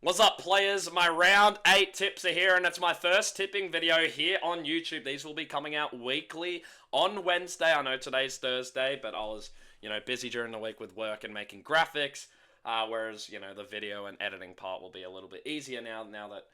What's up, players? My round 8 tips are here, and it's my first tipping video here on YouTube. These will be coming out weekly on Wednesday. I know today's Thursday, but I was, busy during the week with work and making graphics. Whereas, the video and editing part will be a little bit easier now that,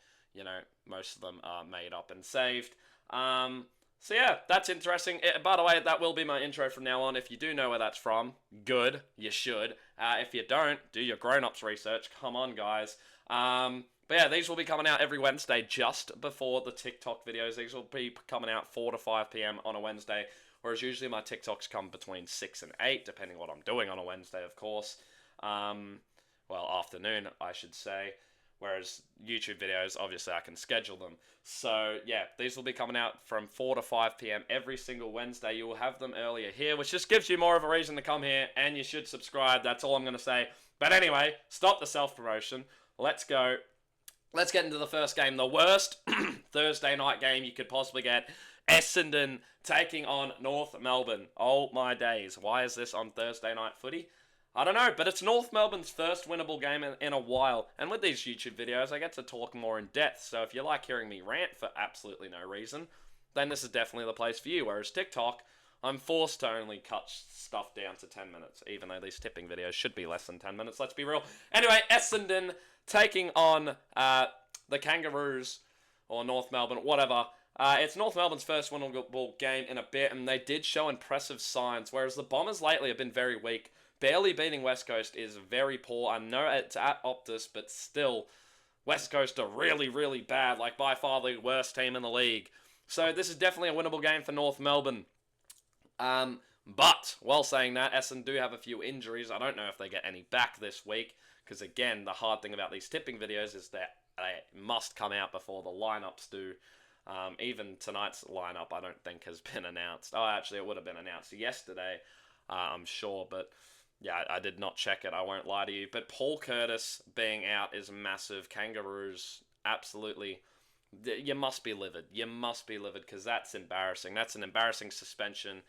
most of them are made up and saved. So yeah, that's interesting. By the way, that will be my intro from now on. If you do know where that's from, good, you should. If you don't, do your grown-ups research. Come on, guys. But yeah, these will be coming out every Wednesday just before the TikTok videos. These will be coming out 4 to 5 p.m. on a Wednesday, whereas usually my TikToks come between 6 and 8, depending what I'm doing on a Wednesday, of course. Well, afternoon, I should say. Whereas YouTube videos, obviously, I can schedule them. So, yeah, these will be coming out from 4 to 5 p.m. every single Wednesday. You will have them earlier here, which just gives you more of a reason to come here, and you should subscribe. That's all I'm going to say. But anyway, stop the self-promotion. Let's go. Let's get into the first game. The worst Thursday night game you could possibly get. Essendon taking on North Melbourne. Oh, my days. Why is this on Thursday night footy? I don't know, but it's North Melbourne's first winnable game in a while. And with these YouTube videos, I get to talk more in depth. So if you like hearing me rant for absolutely no reason, then this is definitely the place for you. Whereas TikTok, I'm forced to only cut stuff down to 10 minutes, even though these tipping videos should be less than 10 minutes, let's be real. Anyway, Essendon taking on the Kangaroos, or North Melbourne, whatever. It's North Melbourne's first winnable game in a bit, and they did show impressive signs, whereas the Bombers lately have been very weak. Barely beating West Coast is very poor. I know it's at Optus, but still, West Coast are really, really bad, like by far the worst team in the league. So this is definitely a winnable game for North Melbourne. But, while saying that, Essendon do have a few injuries. I don't know if they get any back this week, because again, the hard thing about these tipping videos is that they must come out before the lineups do. Even tonight's lineup, I don't think, has been announced. Oh, actually, it would have been announced yesterday, I'm sure, but yeah, I did not check it, I won't lie to you. But Paul Curtis being out is massive. Kangaroos, absolutely. You must be livid. You must be livid, because that's embarrassing. That's an embarrassing suspension.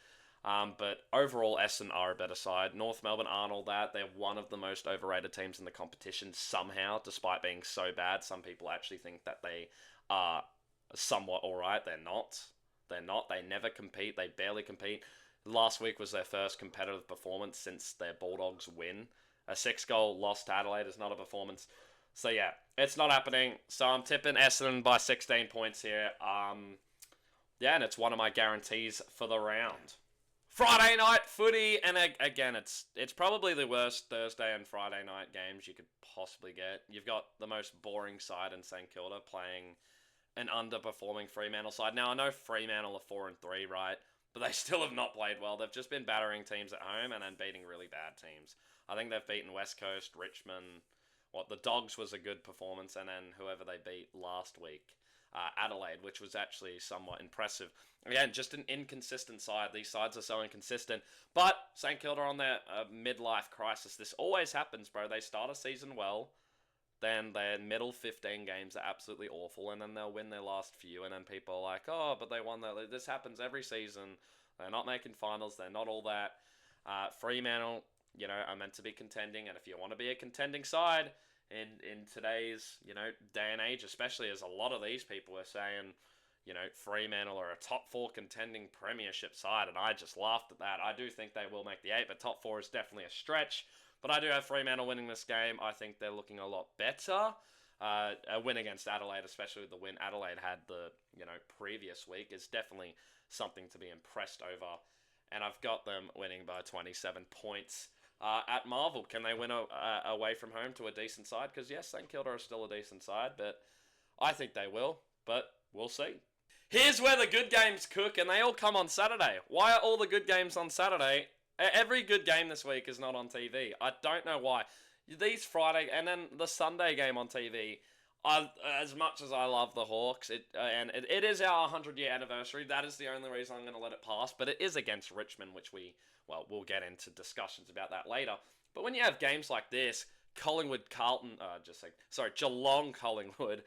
But overall, Essendon are a better side. North Melbourne aren't all that. They're one of the most overrated teams in the competition somehow, despite being so bad. Some people actually think that they are somewhat alright. They're not. They're not. They never compete. They barely compete. Last week was their first competitive performance since their Bulldogs win. A 6-goal loss to Adelaide is not a performance. So yeah, it's not happening. So I'm tipping Essendon by 16 points here. Yeah, and it's one of my guarantees for the round. Friday night footy, and again, it's probably the worst Thursday and Friday night games you could possibly get. You've got the most boring side in St Kilda playing an underperforming Fremantle side. Now, I know Fremantle are 4-3, right? But they still have not played well. They've just been battering teams at home and then beating really bad teams. I think they've beaten West Coast, Richmond. The Dogs was a good performance, and then whoever they beat last week. Adelaide, which was actually somewhat impressive. Again, just an inconsistent side. These sides are so inconsistent. But St Kilda on their midlife crisis. This always happens, bro. They start a season well, then their middle 15 games are absolutely awful, and then they'll win their last few, and then people are like, oh, but they won that. This happens every season. They're not making finals. They're not all that. Fremantle, are meant to be contending, and if you want to be a contending side in today's, day and age, especially as a lot of these people are saying, Fremantle are a top 4 contending premiership side, and I just laughed at that. I do think they will make the 8, but top 4 is definitely a stretch. But I do have Fremantle winning this game. I think they're looking a lot better. A win against Adelaide, especially the win Adelaide had the previous week, is definitely something to be impressed over. And I've got them winning by 27 points at Marvel. Can they win away from home to a decent side? Because yes, St Kilda are still a decent side, but I think they will. But we'll see. Here's where the good games cook, and they all come on Saturday. Why are all the good games on Saturday? Every good game this week is not on TV. I don't know why. These Friday and then the Sunday game on TV. As much as I love the Hawks, it is our 100-year anniversary. That is the only reason I'm going to let it pass. But it is against Richmond, which we'll get into discussions about that later. But when you have games like this, Geelong Collingwood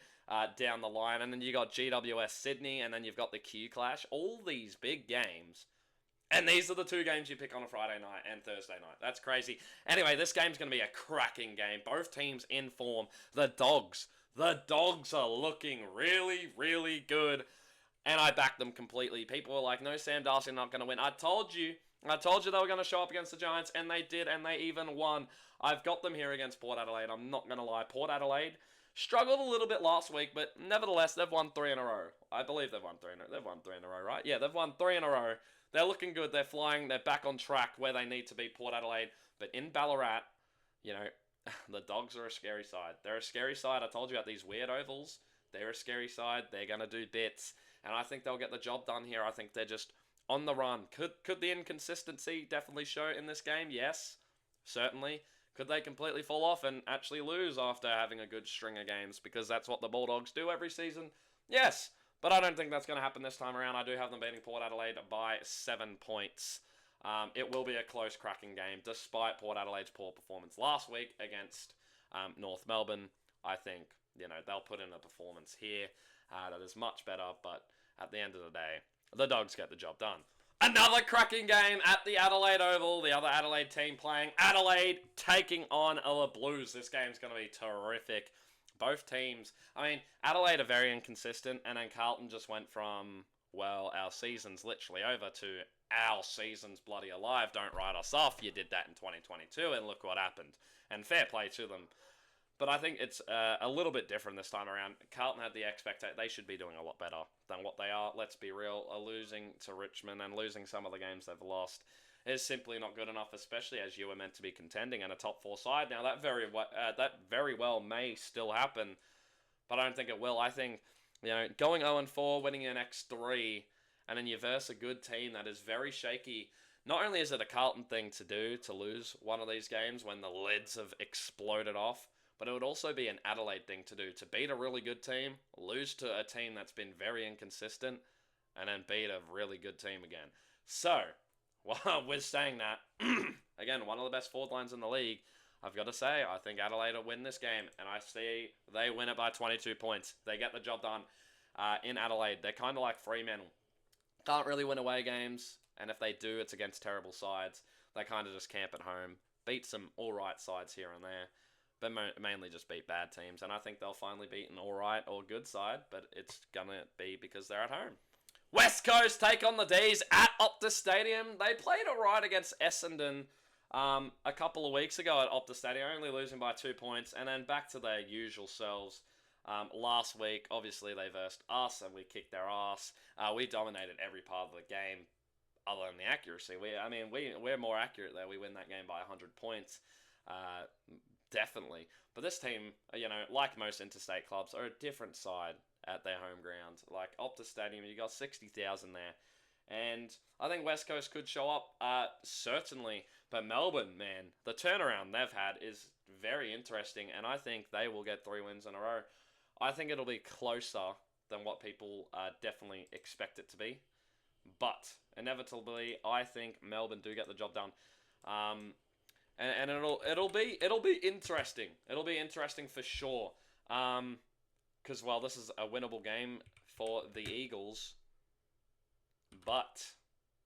down the line, and then you got GWS Sydney, and then you've got the Q Clash. All these big games And these are the two games you pick on a Friday night and Thursday night. That's crazy. Anyway, this game's going to be a cracking game. Both teams in form. The Dogs are looking really, really good. And I backed them completely. People were like, no, Sam Darcy not going to win. I told you they were going to show up against the Giants, and they did, and they even won. I've got them here against Port Adelaide. I'm not going to lie. Port Adelaide struggled a little bit last week, but nevertheless, they've won 3 in a row. I believe they've won 3 in a row. They've won 3 in a row, right? Yeah, they've won 3 in a row. They're looking good. They're flying. They're back on track where they need to be, Port Adelaide. But in Ballarat, you know, the Dogs are a scary side. They're a scary side. I told you about these weird ovals. They're a scary side. They're going to do bits. And I think they'll get the job done here. I think they're just on the run. Could the inconsistency definitely show in this game? Yes, certainly. Could they completely fall off and actually lose after having a good string of games? Because that's what the Bulldogs do every season? Yes. But I don't think that's going to happen this time around. I do have them beating Port Adelaide by 7 points. It will be a close, cracking game, despite Port Adelaide's poor performance last week against North Melbourne. I think, they'll put in a performance here that is much better, but at the end of the day, the Dogs get the job done. Another cracking game at the Adelaide Oval. The other Adelaide team playing Adelaide, taking on the Blues. This game's going to be terrific. Both teams, Adelaide are very inconsistent, and then Carlton just went from, well, our season's literally over to our season's bloody alive. Don't write us off. You did that in 2022, and look what happened. And fair play to them. But I think it's a little bit different this time around. Carlton had the expectation they should be doing a lot better than what they are. Let's be real. Losing to Richmond and losing some of the games they've lost is simply not good enough, especially as you were meant to be contending in a top 4 side. Now, that very well may still happen, but I don't think it will. I think, going 0-4, winning your next 3, and then you verse a good team that is very shaky. Not only is it a Carlton thing to do to lose one of these games when the lids have exploded off, but it would also be an Adelaide thing to do, to beat a really good team, lose to a team that's been very inconsistent, and then beat a really good team again. So, while we're saying that, again, one of the best forward lines in the league, I've got to say, I think Adelaide will win this game, and I see they win it by 22 points. They get the job done in Adelaide. They're kind of like Fremantle. Can't really win away games, and if they do, it's against terrible sides. They kind of just camp at home, beat some alright sides here and there, but mainly just beat bad teams, and I think they'll finally beat an alright or good side, but it's going to be because they're at home. West Coast take on the D's at Optus Stadium. They played alright against Essendon a couple of weeks ago at Optus Stadium, only losing by 2 points, and then back to their usual selves. Last week, obviously, they versed us, and we kicked their ass. We dominated every part of the game, other than the accuracy. We're more accurate there. We win that game by 100 points. Definitely. But this team, like most interstate clubs, are a different side at their home ground. Like Optus Stadium, you got 60,000 there. And I think West Coast could show up, certainly. But Melbourne, man, the turnaround they've had is very interesting. And I think they will get 3 wins in a row. I think it'll be closer than what people definitely expect it to be. But inevitably, I think Melbourne do get the job done. And it'll be interesting. It'll be interesting for sure. Because, well, this is a winnable game for the Eagles. But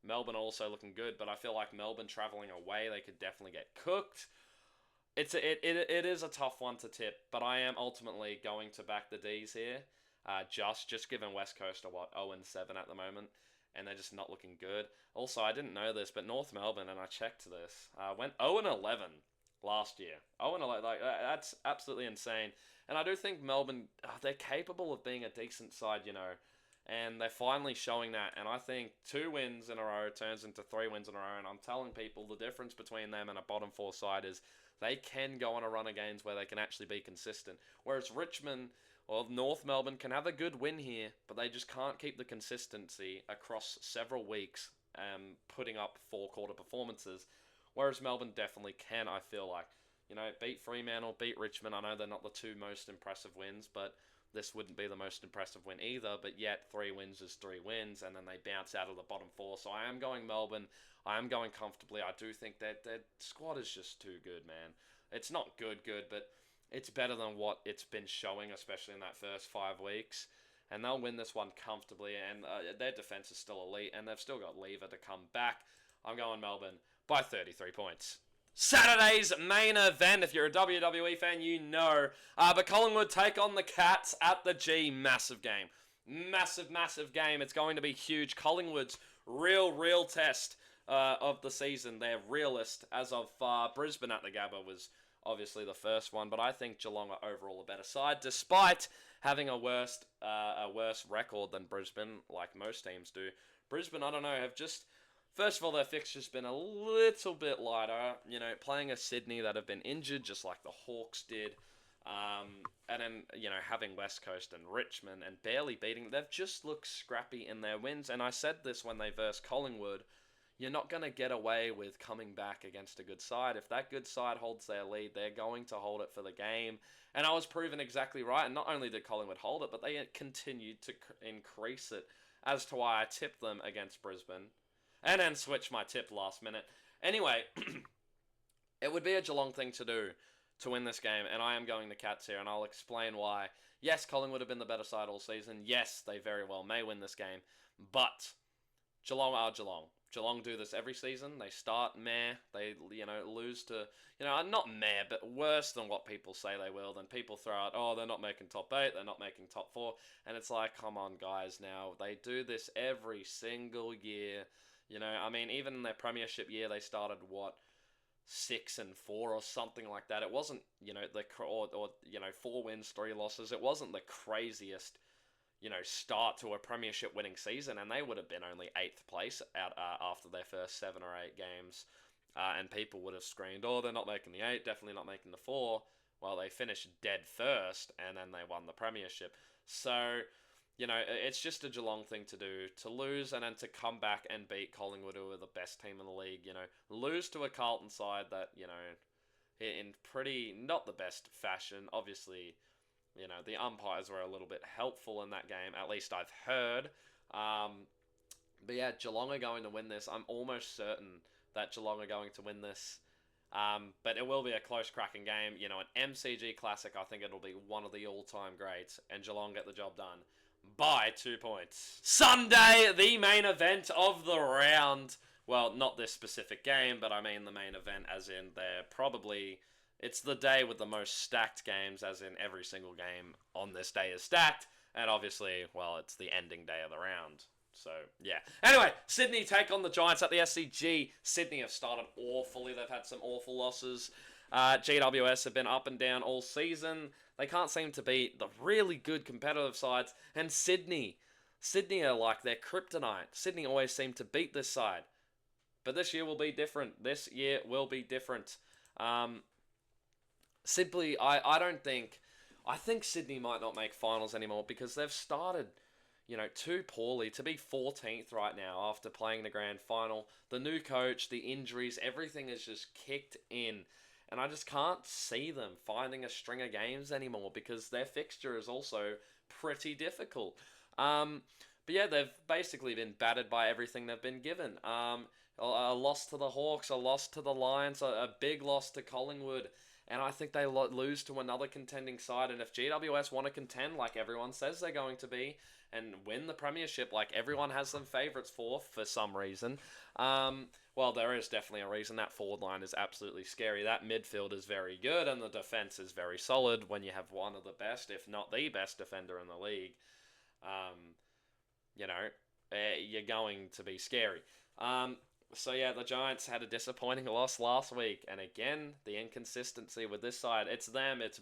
Melbourne are also looking good. But I feel like Melbourne travelling away, they could definitely get cooked. It is a tough one to tip. But I am ultimately going to back the D's here. Just given West Coast are, 0-7 at the moment. And they're just not looking good. Also, I didn't know this, but North Melbourne, and I checked this, went 0-11 last year. 0-11, that's absolutely insane. And I do think Melbourne, they're capable of being a decent side, and they're finally showing that. And I think 2 wins in a row turns into 3 wins in a row. And I'm telling people the difference between them and a bottom 4 side is they can go on a run of games where they can actually be consistent. Whereas Richmond, well, North Melbourne can have a good win here, but they just can't keep the consistency across several weeks, putting up 4-quarter performances. Whereas Melbourne definitely can, I feel like. Beat Fremantle, beat Richmond. I know they're not the 2 most impressive wins, but this wouldn't be the most impressive win either. But yet, 3 wins is 3 wins, and then they bounce out of the bottom 4. So I am going Melbourne. I am going comfortably. I do think that their squad is just too good, man. It's not good, but it's better than what it's been showing, especially in that first 5 weeks. and they'll win this one comfortably. And their defense is still elite, and they've still got Lever to come back. I'm going Melbourne by 33 points. Saturday's main event, if you're a WWE fan, you know. But Collingwood take on the Cats at the G. Massive game. Massive game. It's going to be huge. Collingwood's real test of the season. They're realist as of Brisbane at the Gabba was obviously the first one, but I think Geelong are overall a better side, despite having a worse record than Brisbane, like most teams do. Brisbane, I don't know, have just... First of all, their fixture's been a little bit lighter, playing a Sydney that have been injured, just like the Hawks did. And then, having West Coast and Richmond and barely beating, they've just looked scrappy in their wins. And I said this when they versed Collingwood, you're not going to get away with coming back against a good side. If that good side holds their lead, they're going to hold it for the game. And I was proven exactly right. And not only did Collingwood hold it, but they continued to increase it as to why I tipped them against Brisbane. And then switch my tip last minute. Anyway, it would be a Geelong thing to do to win this game, and I am going the Cats here, and I'll explain why. Yes, Collingwood have been the better side all season. Yes, they very well may win this game, but Geelong are Geelong. Geelong do this every season. They start meh. They, lose to, not meh, but worse than what people say they will. Then people throw out, oh, they're not making top 8, they're not making top 4. And it's like, come on, guys, now. They do this every single year. Even in their premiership year, they started, 6-4 or something like that. It wasn't, 4 wins, 3 losses. It wasn't the craziest, start to a premiership winning season, and they would have been only 8th place out after their first 7 or 8 games. And people would have screamed, oh, they're not making the 8, definitely not making the 4. Well, they finished dead first, and then they won the premiership. So... it's just a Geelong thing to do, to lose and then to come back and beat Collingwood, who are the best team in the league, lose to a Carlton side that, in pretty, not the best fashion. Obviously, the umpires were a little bit helpful in that game, at least I've heard. But yeah, Geelong are going to win this. I'm almost certain that Geelong are going to win this. But it will be a close, cracking game. An MCG Classic, I think it'll be one of the all-time greats, and Geelong get the job done by 2 points. Sunday, the main event of the round. Well, not this specific game, but I mean the main event as in it's the day with the most stacked games, as in every single game on this day is stacked. And obviously, well, it's the ending day of the round. So, yeah. Anyway, Sydney take on the Giants at the SCG. Sydney have started awfully. They've had some awful losses. GWS have been up and down all season. They can't seem to beat the really good competitive sides. And Sydney are like their kryptonite. Sydney always seem to beat this side. But this year will be different. Simply, I think Sydney might not make finals anymore because they've started, too poorly. To be 14th right now after playing the grand final, the new coach, the injuries, everything is just kicked in. And I just can't see them finding a string of games anymore because their fixture is also pretty difficult. But yeah, they've basically been battered by everything they've been given. A loss to the Hawks, a loss to the Lions, a big loss to Collingwood. And I think they lose to another contending side. And if GWS want to contend like everyone says they're going to be and win the premiership like everyone has them favourites for some reason, well, there is definitely a reason. That forward line is absolutely scary. That midfield is very good and the defence is very solid when you have one of the best, if not the best defender in the league. You're going to be scary. So yeah, the Giants had a disappointing loss last week, and again, the inconsistency with this side. It's them, it's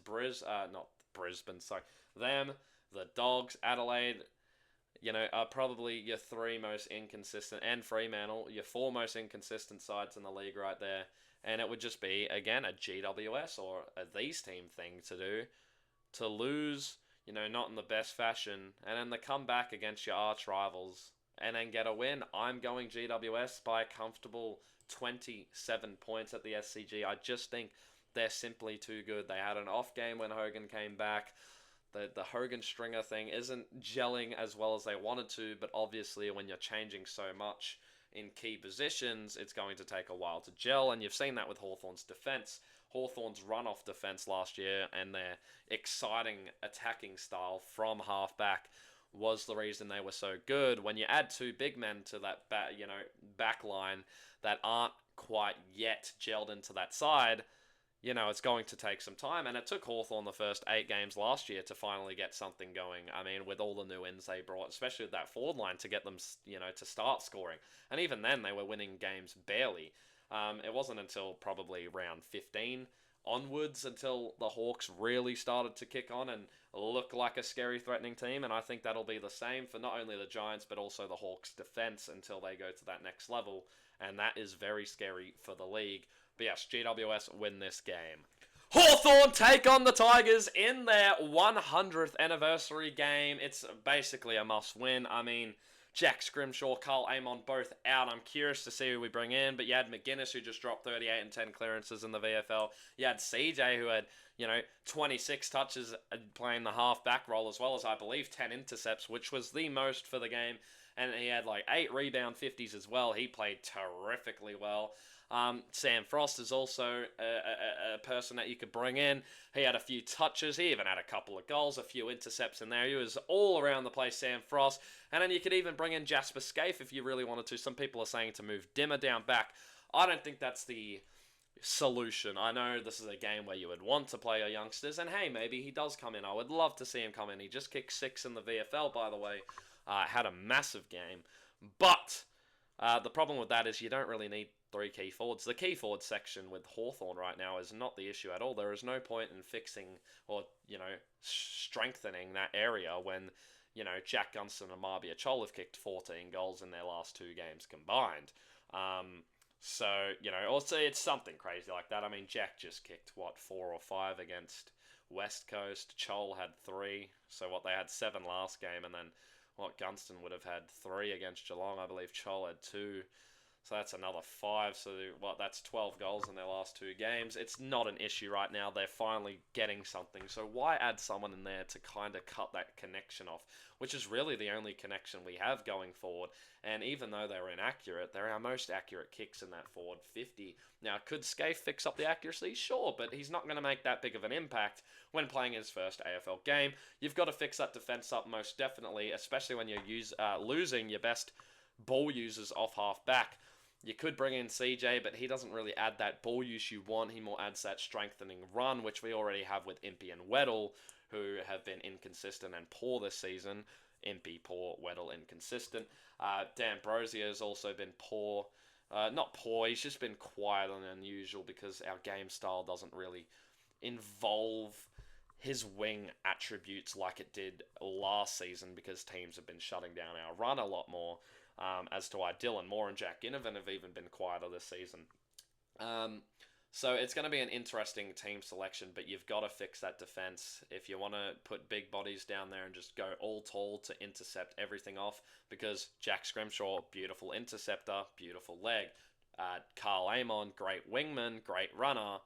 not Brisbane, sorry. Them, the Dogs, Adelaide, are probably your 3 most inconsistent, and Fremantle, your 4 most inconsistent sides in the league right there. And it would just be, again, a GWS or a these team thing to do, to lose, not in the best fashion, and then to come back against your arch rivals and then get a win. I'm going GWS by a comfortable 27 points at the SCG. I just think they're simply too good. They had an off game when Hogan came back. The Hogan Stringer thing isn't gelling as well as they wanted to, but obviously when you're changing so much in key positions, it's going to take a while to gel, and you've seen that with Hawthorn's defence. Hawthorn's run-off defence last year and their exciting attacking style from half-back was the reason they were so good. When you add two big men to that back line that aren't quite yet gelled into that side, it's going to take some time. And it took Hawthorn the first 8 games last year to finally get something going. I mean, with all the new ins they brought, especially with that forward line, to get them, to start scoring. And even then, they were winning games barely. It wasn't until probably round 15 onwards until the Hawks really started to kick on and look like a scary, threatening team. And I think that'll be the same for not only the Giants, but also the Hawks' defense until they go to that next level. And that is very scary for the league. But yes, GWS win this game. Hawthorn take on the Tigers in their 100th anniversary game. It's basically a must-win. I mean, Jack Scrimshaw, Carl Amon both out. I'm curious to see who we bring in. But you had McGuinness, who just dropped 38 and 10 clearances in the VFL. You had CJ, who had, 26 touches playing the half-back role, as well as, I believe, 10 intercepts, which was the most for the game. And he had 8 rebound 50s as well. He played terrifically well. Sam Frost is also a person that you could bring in. He had a few touches. He even had a couple of goals, a few intercepts in there. He was all around the place, Sam Frost. And then you could even bring in Jasper Scaife if you really wanted to. Some people are saying to move Dimmer down back. I don't think that's the solution. I know this is a game where you would want to play your youngsters. And hey, maybe he does come in. I would love to see him come in. He just kicked 6 in the VFL, by the way. Had a massive game. But the problem with that is you don't really need 3 key forwards. The key forward section with Hawthorn right now is not the issue at all. There is no point in fixing or, strengthening that area when, Jack Gunston and Marbia Chol have kicked 14 goals in their last 2 games combined. So, also it's something crazy like that. I mean, Jack just kicked, 4 or 5 against West Coast. Chol had 3. So they had 7 last game, and then Gunston would have had 3 against Geelong. I believe Chol had 2. So that's another 5. So that's 12 goals in their last 2 games. It's not an issue right now. They're finally getting something. So why add someone in there to kind of cut that connection off, which is really the only connection we have going forward. And even though they were inaccurate, they're our most accurate kicks in that forward 50. Now, could Scaife fix up the accuracy? Sure, but he's not going to make that big of an impact when playing his first AFL game. You've got to fix that defense up most definitely, especially when you're losing your best ball users off half back. You could bring in CJ, but he doesn't really add that ball use you want. He more adds that strengthening run, which we already have with Impey and Weddle, who have been inconsistent and poor this season. Impey poor, Weddle inconsistent. Dan Brosier has also been poor. Not poor, he's just been quiet and unusual because our game style doesn't really involve his wing attributes like it did last season because teams have been shutting down our run a lot more. As to why Dylan Moore and Jack Ginnivan have even been quieter this season. So it's going to be an interesting team selection, but you've got to fix that defense if you want to put big bodies down there and just go all tall to intercept everything off, because Jack Scrimshaw, beautiful interceptor, beautiful leg. Carl Amon, great wingman, great runner,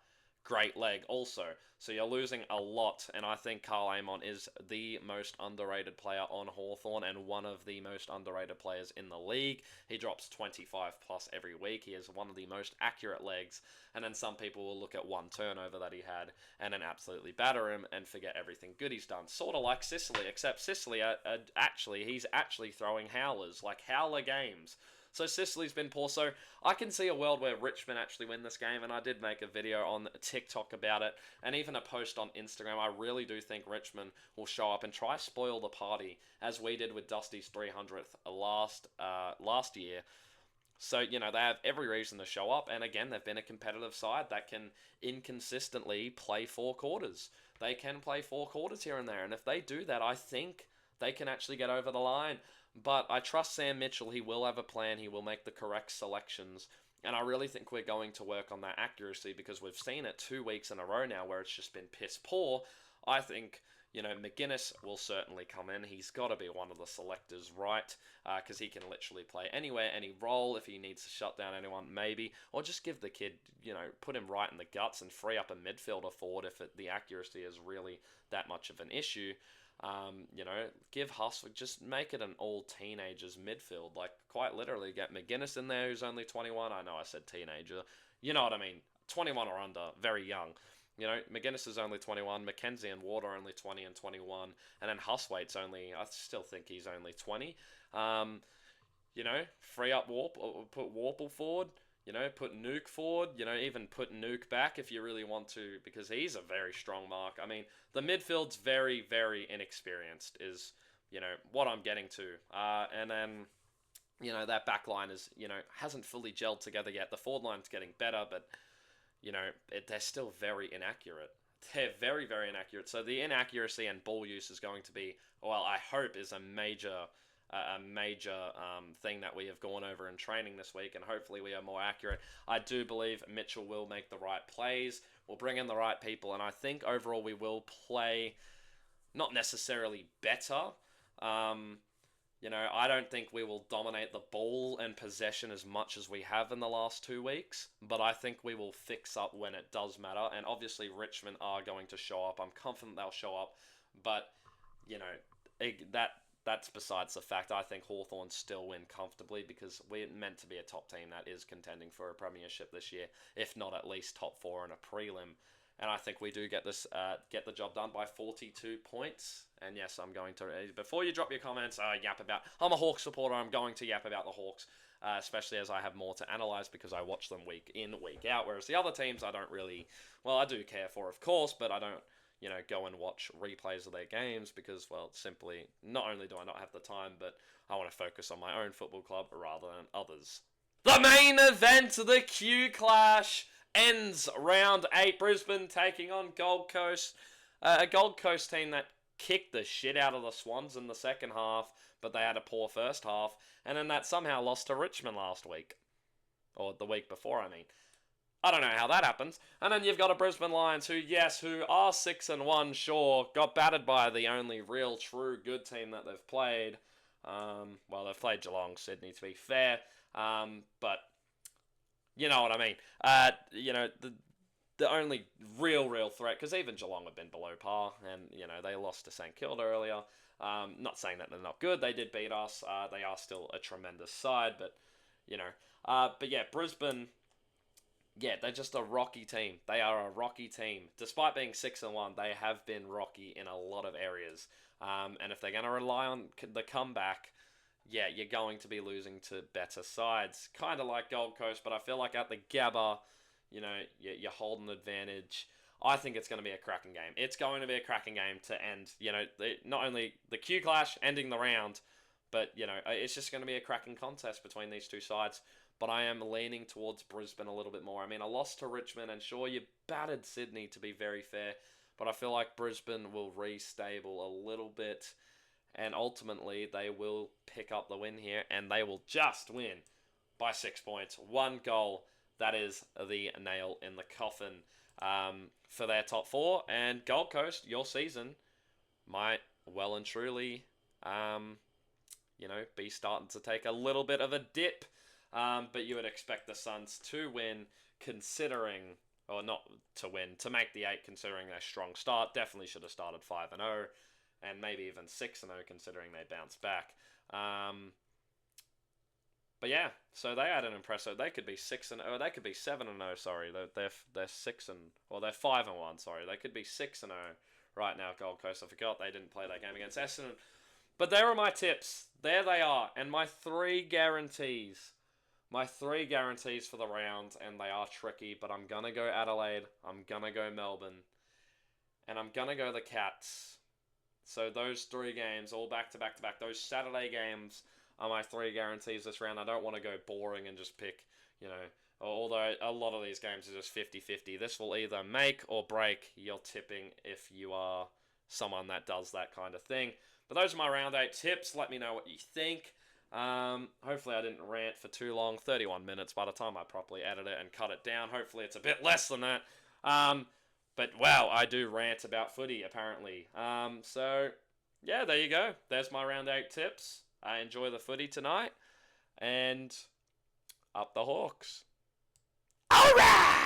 great leg also. So you're losing a lot, and I think Carl Amon is the most underrated player on Hawthorn and one of the most underrated players in the league. He drops 25 plus every week. He has one of the most accurate legs, and then some people will look at one turnover that he had and then absolutely batter him and forget everything good he's done. Sort of like Sicily, except Sicily, he's actually throwing howlers, like howler games. So Sicily's been poor. So I can see a world where Richmond actually win this game, and I did make a video on TikTok about it, and even a post on Instagram. I really do think Richmond will show up and try spoil the party, as we did with Dusty's 300th last year. So, they have every reason to show up, and again, they've been a competitive side that can inconsistently play 4 quarters. They can play 4 quarters here and there, and if they do that, I think they can actually get over the line. But I trust Sam Mitchell. He will have a plan. He will make the correct selections. And I really think we're going to work on that accuracy because we've seen it 2 weeks in a row now where it's just been piss poor. I think, McGuinness will certainly come in. He's got to be one of the selectors, right? Because he can literally play anywhere, any role. If he needs to shut down anyone, maybe. Or just give the kid, put him right in the guts and free up a midfielder forward if the accuracy is really that much of an issue. Give Huss, just make it an all teenagers midfield. Like, quite literally, get McGuinness in there, who's only 21. I know I said teenager. You know what I mean. 21 or under, very young. You know, McGuinness is only 21, Mackenzie and Ward are only 20 and 21, and then Huswaite's only, I still think he's only 20. Um, you know, free up Warp, or put Warple forward. You know, put Nuke forward. You know, even put Nuke back if you really want to, because he's a very strong mark. I mean, the midfield's very, very inexperienced, is, you know, what I'm getting to. And then, you know, that back line is, you know, hasn't fully gelled together yet. The forward line's getting better, but, you know, they're still very inaccurate. They're very, very inaccurate. So the inaccuracy and ball use is going to be, well, I hope, is a major thing that we have gone over in training this week, and hopefully we are more accurate. I do believe Mitchell will make the right plays, we'll bring in the right people, and I think overall we will play not necessarily better. You know, I don't think we will dominate the ball and possession as much as we have in the last 2 weeks, but I think we will fix up when it does matter, and obviously Richmond are going to show up. I'm confident they'll show up, but, you know, that's besides the fact. I think Hawthorn still win comfortably because we're meant to be a top team that is contending for a premiership this year, if not at least top 4 in a prelim. And I think we do get the job done by 42 points. And yes, I'm going to, before you drop your comments, I'm a Hawks supporter, I'm going to yap about the Hawks, especially as I have more to analyse because I watch them week in, week out, whereas the other teams I don't really, well, I do care for, of course, but I don't, you know, go and watch replays of their games because, well, simply, not only do I not have the time, but I want to focus on my own football club rather than others. The main event, the Q Clash, ends round 8. Brisbane taking on Gold Coast. A Gold Coast team that kicked the shit out of the Swans in the second half, but they had a poor first half, and then that somehow lost to Richmond last week. Or the week before, I mean. I don't know how that happens. And then you've got a Brisbane Lions who are 6-1, sure, got battered by the only real, true, good team that they've played. Well, they've played Geelong, Sydney, to be fair. But you know what I mean. You know, the only real threat, because even Geelong have been below par, and, you know, they lost to St Kilda earlier. Not saying that they're not good. They did beat us. They are still a tremendous side, but, you know. But yeah, Brisbane... Yeah, they're just a rocky team. They are a rocky team. Despite being 6-1, they have been rocky in a lot of areas. And if they're going to rely on the comeback, yeah, you're going to be losing to better sides. Kind of like Gold Coast, but I feel like at the Gabba, you know, you hold an advantage. I think it's going to be a cracking game. It's going to be a cracking game to end, you know, not only the Q Clash ending the round, but, you know, it's just going to be a cracking contest between these two sides. But I am leaning towards Brisbane a little bit more. I mean, I lost to Richmond, and sure, you battered Sydney, to be very fair, but I feel like Brisbane will restable a little bit, and ultimately they will pick up the win here, and they will just win by 6 points. 1 goal. That is the nail in the coffin for their top 4. And Gold Coast, your season might well and truly, you know, be starting to take a little bit of a dip. But you would expect the Suns to win, considering, or not to win, to make the 8, considering their strong start. Definitely should have started 5-0, and maybe even 6-0, considering they bounced back. But yeah, so they had an impressive. They could be 6-0, or they could be 7-0. Sorry, they're 5-1. Sorry, they could be 6-0 right now. Gold Coast. I forgot they didn't play that game against Essendon. But there are my tips. There they are, and my 3 guarantees. My 3 guarantees for the round, and they are tricky, but I'm going to go Adelaide, I'm going to go Melbourne, and I'm going to go the Cats. So those 3 games, all back-to-back-to-back, those Saturday games are my 3 guarantees this round. I don't want to go boring and just pick, you know, although a lot of these games are just 50-50. This will either make or break your tipping if you are someone that does that kind of thing. But those are my round 8 tips. Let me know what you think. Hopefully I didn't rant for too long. 31 minutes by the time I properly edit it and cut it down. Hopefully it's a bit less than that. But wow, I do rant about footy apparently. So yeah, there you go. There's my round 8 tips. Enjoy the footy tonight, and up the Hawks. Alright!